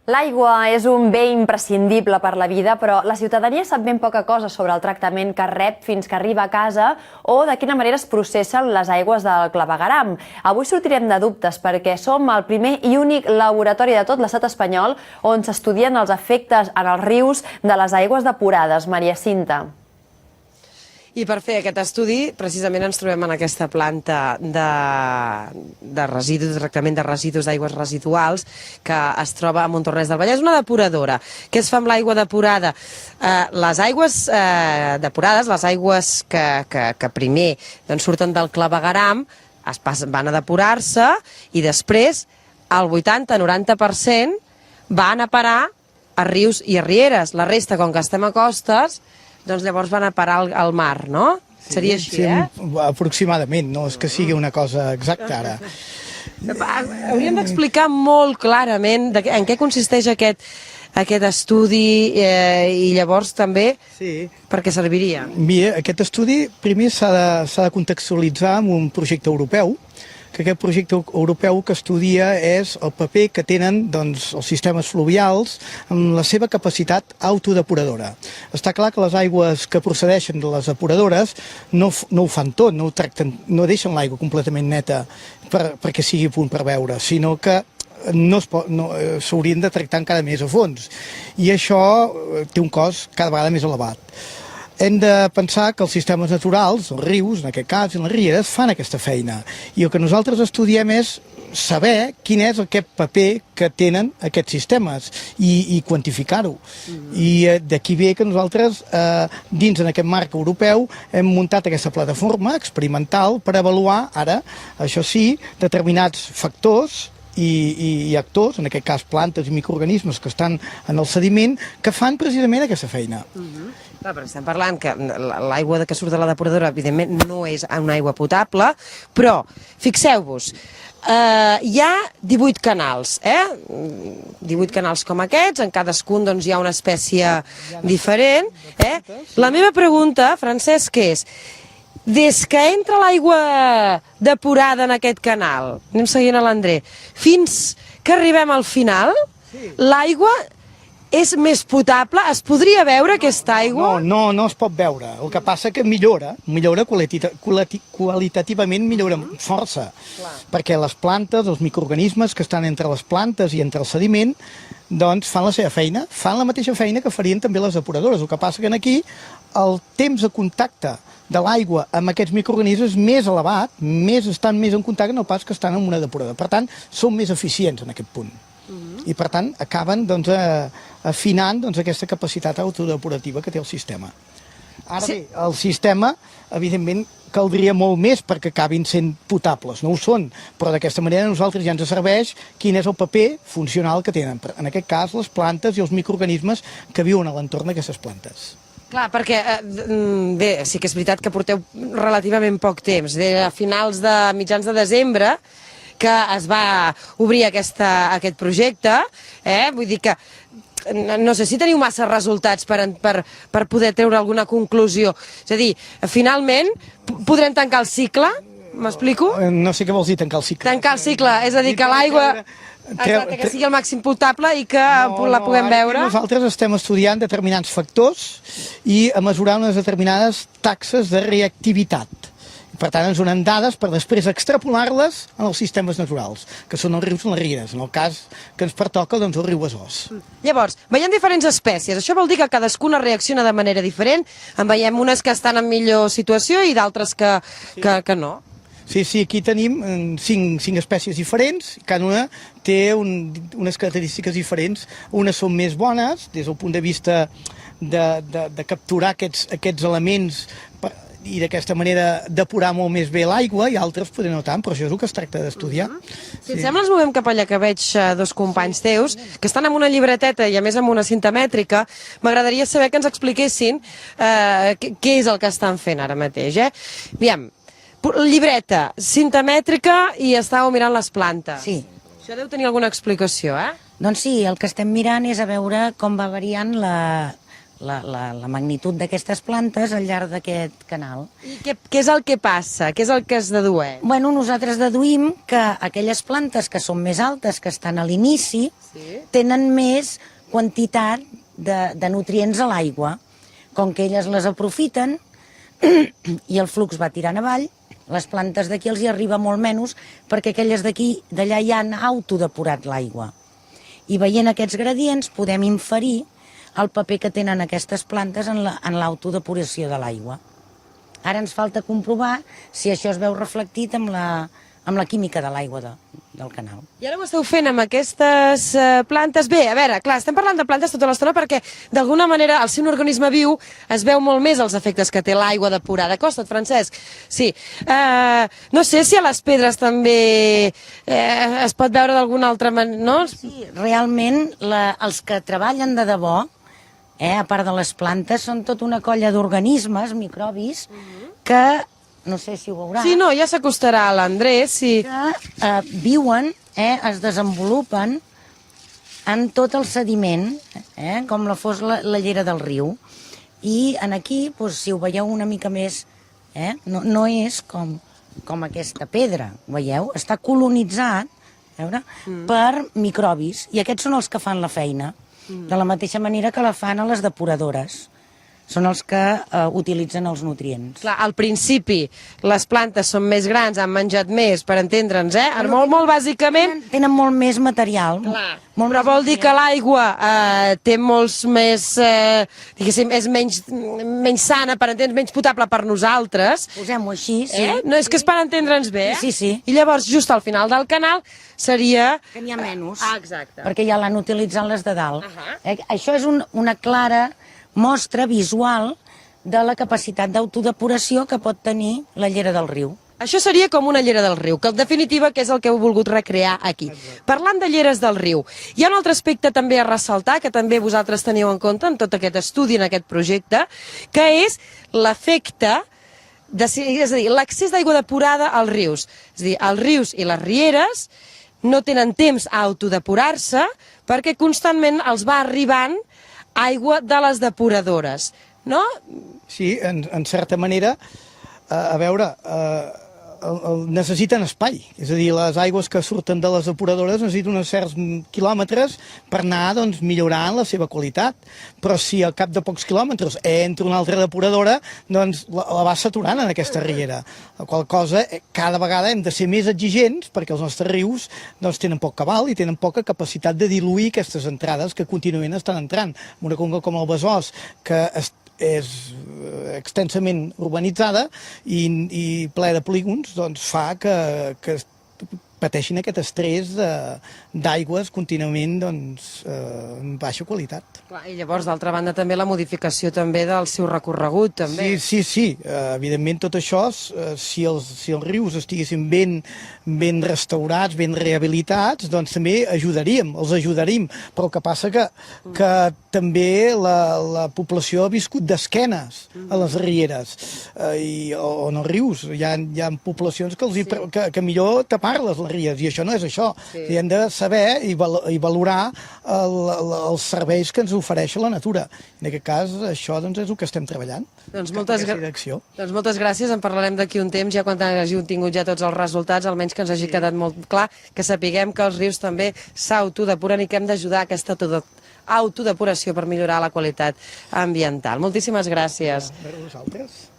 L'aigua és un bé imprescindible per la vida, però la ciutadania sap ben poca cosa sobre el tractament que rep fins que arriba a casa o de quina manera es processen les aigües del clavegueram. Avui sortirem de dubtes perquè som el primer i únic laboratori de tot l'estat espanyol on s'estudien els efectes en els rius de les aigües depurades. Maria Cinta. I per fer aquest estudi, precisament ens trobem en aquesta planta de residus, de tractament de residus d'aigües residuals, que es troba a Montornès del Vallès, una depuradora. Què es fa amb l'aigua depurada? Les aigües depurades, les aigües que primer surten del clavegueram, van a depurar-se i després el 80-90% van a parar a rius i a rieres. La resta, com que estem a costes, doncs llavors van a parar al mar, no? Seria així, eh? Aproximadament, no és que sigui una cosa exacta ara. Hauríem d'explicar molt clarament en què consisteix aquest estudi i llavors també per què serviria. Mira, aquest estudi primer s'ha de contextualitzar amb un projecte europeu, que aquest projecte europeu que estudia és el paper que tenen els sistemes fluvials amb la seva capacitat autodepuradora. Està clar que les aigües que procedeixen de les depuradores no ho fan tot, no deixen l'aigua completament neta perquè sigui a punt per beure, sinó que s'haurien de tractar encara més a fons. I això té un cost cada vegada més elevat. Hem de pensar que els sistemes naturals, els rius, en aquest cas, i les rieres, fan aquesta feina. I el que nosaltres estudiem és saber quin és aquest paper que tenen aquests sistemes i quantificar-ho. I d'aquí ve que nosaltres, dins en aquest marc europeu, hem muntat aquesta plataforma experimental per avaluar, ara, això sí, determinats factors i actors, en aquest cas plantes i microorganismes que estan en el sediment, que fan precisament aquesta feina. Clar, però estem parlant que l'aigua que surt de la depuradora, evidentment, no és una aigua potable, però, fixeu-vos, hi ha 18 canals, 18 canals com aquests, en cadascun hi ha una espècie diferent. La meva pregunta, Francesc, és, des que entra l'aigua depurada en aquest canal, anem seguint a l'André, fins que arribem al final, l'aigua és més potable? Es podria veure aquesta aigua? No es pot veure. El que passa que millora qualitativament, millora força. Perquè les plantes, els microorganismes que estan entre les plantes i entre el sediment, doncs fan la seva feina, fan la mateixa feina que farien també les depuradores. El que passa que aquí el temps de contacte de l'aigua amb aquests microorganismes és més elevat, estan més en contacte, no pas que estan en una depuradora. Per tant, són més eficients en aquest punt. I per tant acaben afinant aquesta capacitat autodepurativa que té el sistema. Ara bé, el sistema, evidentment, caldria molt més perquè acabin sent potables, no ho són, però d'aquesta manera a nosaltres ja ens serveix quin és el paper funcional que tenen, en aquest cas les plantes i els microorganismes que viuen a l'entorn d'aquestes plantes. Clar, perquè, bé, sí que és veritat que porteu relativament poc temps, a mitjans de desembre, que es va obrir aquest projecte, vull dir que no sé si teniu massa resultats per poder treure alguna conclusió. És a dir, finalment podrem tancar el cicle, m'explico? No sé què vols dir tancar el cicle. Tancar el cicle, és a dir, que l'aigua que sigui el màxim potable i que la puguem veure. Nosaltres estem estudiant determinats factors i a mesurar unes determinades taxes de reactivitat. Per tant, ens donen dades per després extrapolar-les en els sistemes naturals, que són els rius i les rieres, en el cas que ens pertoca el riu Besòs. Llavors, veiem diferents espècies. Això vol dir que cadascuna reacciona de manera diferent. En veiem unes que estan en millor situació i d'altres que no. Sí, aquí tenim 5 espècies diferents, cada una té unes característiques diferents. Unes són més bones, des del punt de vista de capturar aquests elements i d'aquesta manera depurar molt més bé l'aigua, i altres potser no tant, però això és el que es tracta d'estudiar. Si et sembla, ens movem cap allà, que veig dos companys teus, que estan amb una llibreteta i a més amb una cinta mètrica. M'agradaria saber que ens expliquessin què és el que estan fent ara mateix. Aviam, llibreta, cinta mètrica i estàveu mirant les plantes. Sí. Això deu tenir alguna explicació, Doncs sí, el que estem mirant és a veure com va variant la magnitud d'aquestes plantes al llarg d'aquest canal. I què és el que passa? Què és el que es dedueix? Bueno, nosaltres deduïm que aquelles plantes que són més altes, que estan a l'inici, tenen més quantitat de nutrients a l'aigua. Com que elles les aprofiten i el flux va tirant avall, les plantes d'aquí els hi arriba molt menys perquè aquelles d'allà ja han autodepurat l'aigua. I veient aquests gradients podem inferir el paper que tenen aquestes plantes en l'autodepuració de l'aigua. Ara ens falta comprovar si això es veu reflectit amb la química de l'aigua del canal. I ara ho esteu fent amb aquestes plantes. Bé, a veure, clar, estem parlant de plantes tota l'estona perquè d'alguna manera al ser un organisme viu es veu molt més els efectes que té l'aigua depurada. Costa't, Francesc? Sí. No sé si a les pedres també es pot veure d'alguna altra manera, no? Sí, realment els que treballen de debò, a part de les plantes, són tota una colla d'organismes, microbis, que, no sé si ho veurà... Sí, no, ja s'acostarà a l'Andrés, sí. Que viuen, es desenvolupen en tot el sediment, com fos la llera del riu. I aquí, si ho veieu una mica més, no és com aquesta pedra, veieu? Està colonitzat per microbis, i aquests són els que fan la feina, de la mateixa manera que la fan a les depuradores. Són els que utilitzen els nutrients. Clar, al principi les plantes són més grans, han menjat més, per entendre'ns, molt bàsicament... Tenen molt més material. Clar, però vol dir que l'aigua té molts més... diguéssim, és menys sana, per entendre'ns, menys potable per nosaltres. Posem-ho així, sí. No, és que és per entendre'ns bé, Sí, sí. I llavors, just al final del canal, seria... Que n'hi ha menys. Exacte. Perquè ja l'han utilitzat les de dalt. Això és una clara mostra visual de la capacitat d'autodepuració que pot tenir la llera del riu. Això seria com una llera del riu, que en definitiva que és el que heu volgut recrear aquí. Parlant de lleres del riu, hi ha un altre aspecte també a ressaltar, que també vosaltres teniu en compte en tot aquest estudi, en aquest projecte, que és l'efecte, és a dir, l'accés d'aigua depurada als rius. És a dir, els rius i les rieres no tenen temps a autodepurar-se perquè constantment els va arribant aigua de les depuradores, no? Sí, en certa manera, a veure, necessiten espai. És a dir, les aigües que surten de les depuradores necessiten uns certs quilòmetres per anar millorant la seva qualitat. Però si al cap de pocs quilòmetres entra una altra depuradora, doncs la va saturant en aquesta riera. La qual cosa, cada vegada hem de ser més exigents perquè els nostres rius tenen poc cabal i tenen poca capacitat de diluir aquestes entrades que contínuament estan entrant. Una conca com el Besòs, que és extensament urbanitzada i ple de polígons, doncs fa que pateixin aquest estrès d'aigües contínuament amb baixa qualitat. Clar, i llavors, d'altra banda, també la modificació també del seu recorregut, també. Sí. Evidentment, tot això, si els rius estiguessin ben restaurats, ben rehabilitats, doncs també els ajudaríem. Però el que passa que també la població ha viscut d'esquenes a les rieres o no rius. Hi ha poblacions que millor tapar-les, les ries, i això no és això. I hem de saber i valorar els serveis que ens ofereix la natura. En aquest cas, això és el que estem treballant. Doncs moltes gràcies, en parlarem d'aquí un temps, ja quan hàgiu tingut ja tots els resultats, almenys que ens hagi quedat molt clar, que sapiguem que els rius també s'autodepuren i que hem d'ajudar a aquesta autodepuració per millorar la qualitat ambiental. Moltíssimes gràcies. A vosaltres.